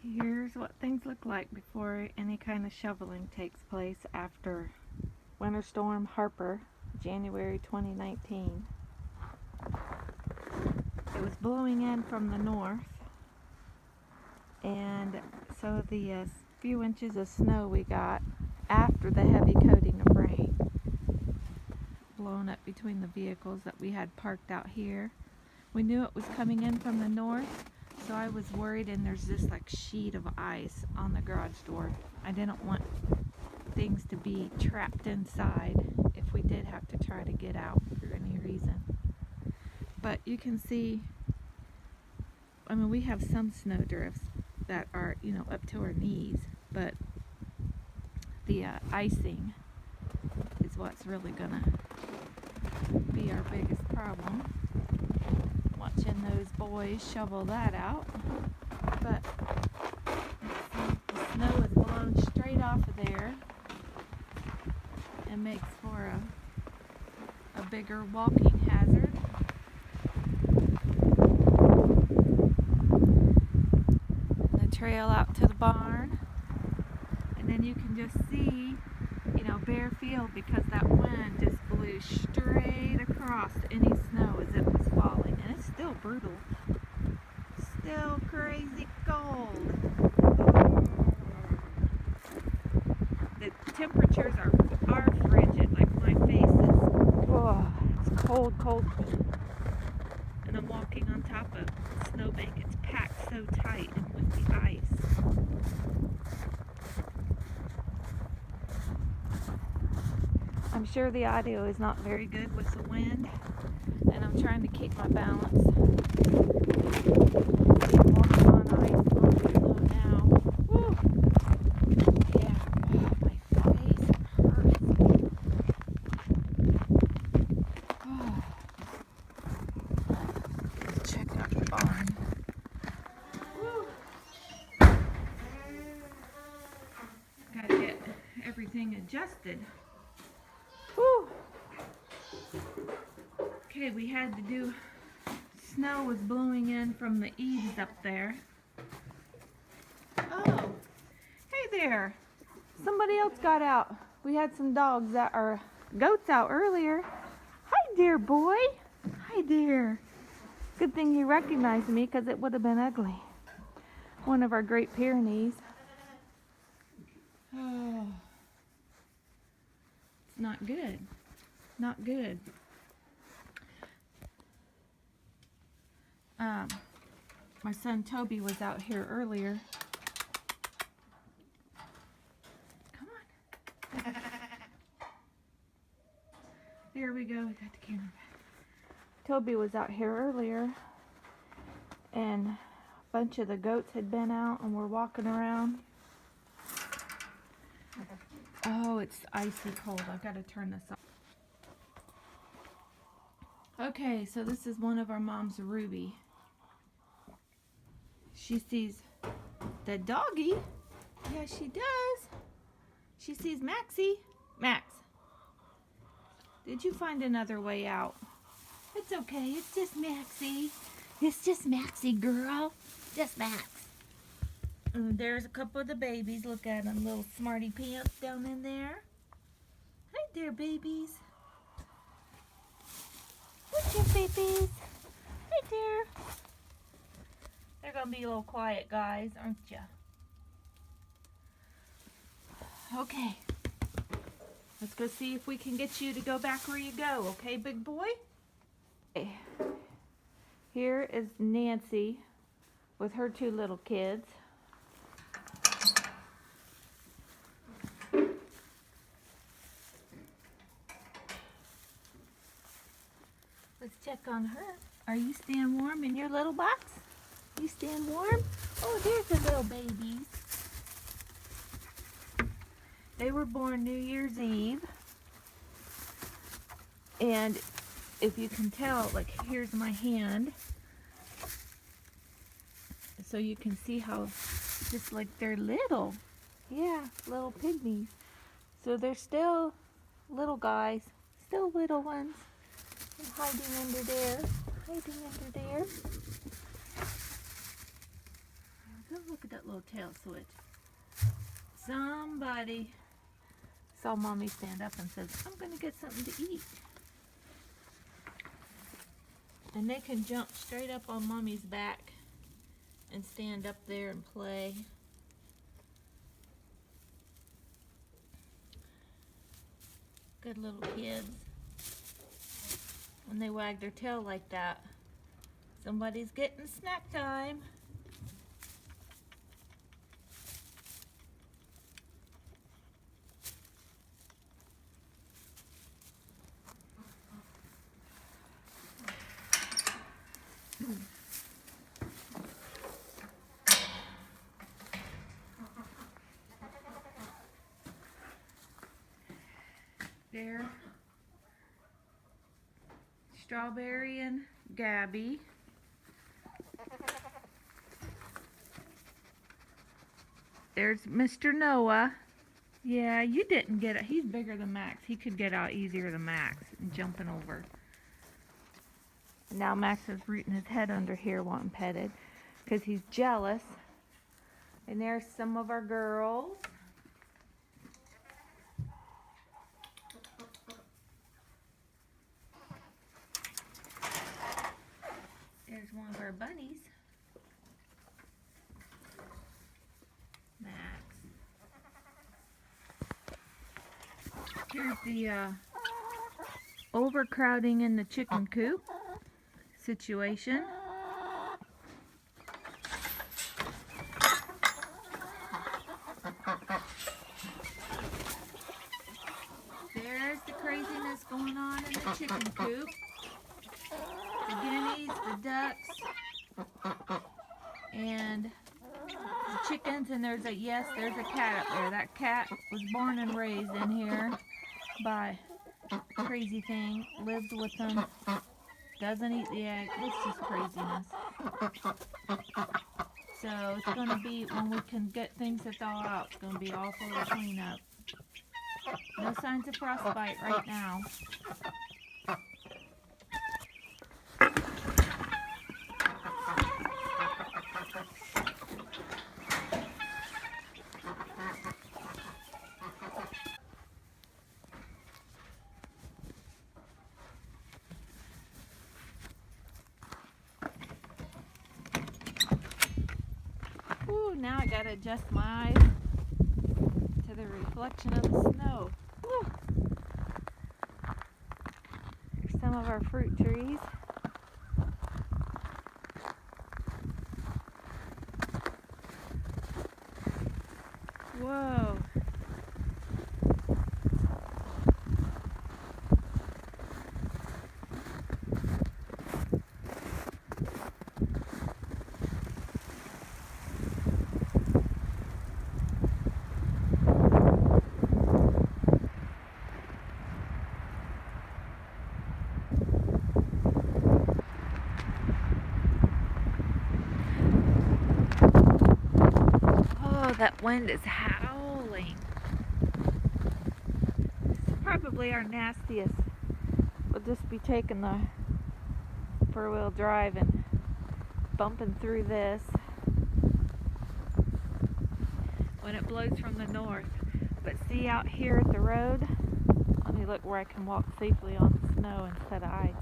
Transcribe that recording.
Here's what things look like before any kind of shoveling takes place after Winter Storm Harper, January 2019. It was blowing in from the north, and so the few inches of snow we got after the heavy coating of rain blown up between the vehicles that we had parked out here. We knew it was coming in from the north, so I was worried, and there's this like sheet of ice on the garage door. I didn't want things to be trapped inside if we did have to try to get out for any reason. But you can see, I mean, we have some snow drifts that are, up to our knees, but the icing is what's really gonna be our biggest problem. Watching those boys shovel that out. But the snow is blown straight off of there and makes for a bigger walking hazard. And the trail out to the barn, and then you can just see, bare field, because that wind just blew straight across any snow as it was falling, and it's still brutal, still crazy cold. The temperatures are frigid, like my face is, it's cold, and I'm walking on top of a snowbank. It's packed so tight and with the ice. I'm sure the audio is not very good with the wind, and I'm trying to keep my balance. I'm walking on ice on the snow now. Woo! Yeah, my face hurts. Let's check out the barn. Woo! Gotta get everything adjusted. Whew. Okay, we had to do, snow was blowing in from the eaves up there. Oh, hey there. Somebody else got out. We had some dogs that are goats out earlier. Hi there, boy. Hi there. Good thing you recognized me, because it would have been ugly. One of our Great Pyrenees. Oh. It's not good. Not good. My son Toby was out here earlier. Come on. There we go. We got the camera back. Toby was out here earlier, and a bunch of the goats had been out and were walking around. Oh, it's icy cold. I've got to turn this off. Okay, so this is one of our mom's Ruby. She sees the doggy. Yeah, she does. She sees Maxie. Max, did you find another way out? It's okay. It's just Maxie. It's just Maxie, girl. Just Max. And there's a couple of the babies. Look at them, little smarty pants down in there. Hi there, babies. What's your babies? Hi there. They're gonna be a little quiet, guys, aren't ya? Okay. Let's go see if we can get you to go back where you go, okay, big boy? Okay. Here is Nancy with her two little kids. Let's check on her. Are you staying warm in your little box? You staying warm? Oh, there's the little babies. They were born New Year's Eve. And if you can tell, like, here's my hand. So you can see how just like they're little. Yeah, little pygmies. So they're still little guys, still little ones. And hiding under there. Hiding under there. Look Look at that little tail switch. Somebody saw Mommy stand up and says, I'm going to get something to eat. And they can jump straight up on Mommy's back and stand up there and play. Good little kids. When they wag their tail like that, somebody's getting snack time. There, Strawberry and Gabby. There's Mr. Noah. Yeah, you didn't get it. He's bigger than Max. He could get out easier than Max and jumping over. Now Max is rooting his head under here wanting petted because he's jealous. And there's some of our girls. There's one of our bunnies. Max. Here's the overcrowding in the chicken coop situation. There's the craziness going on in the chicken coop. The guineas, the ducks, and the chickens, and there's a cat up there. That cat was born and raised in here by a crazy thing, lived with them, doesn't eat the egg. It's just craziness. So it's going to be, when we can get things to thaw out, it's going to be awful to clean up. No signs of frostbite right now. Ooh, now I gotta adjust my eyes to the reflection of the snow. Woo. Here's some of our fruit trees. Whoa. That wind is howling. It's probably our nastiest. We'll just be taking the four-wheel drive and bumping through this when it blows from the north. But see out here at the road, let me look where I can walk safely on the snow instead of ice.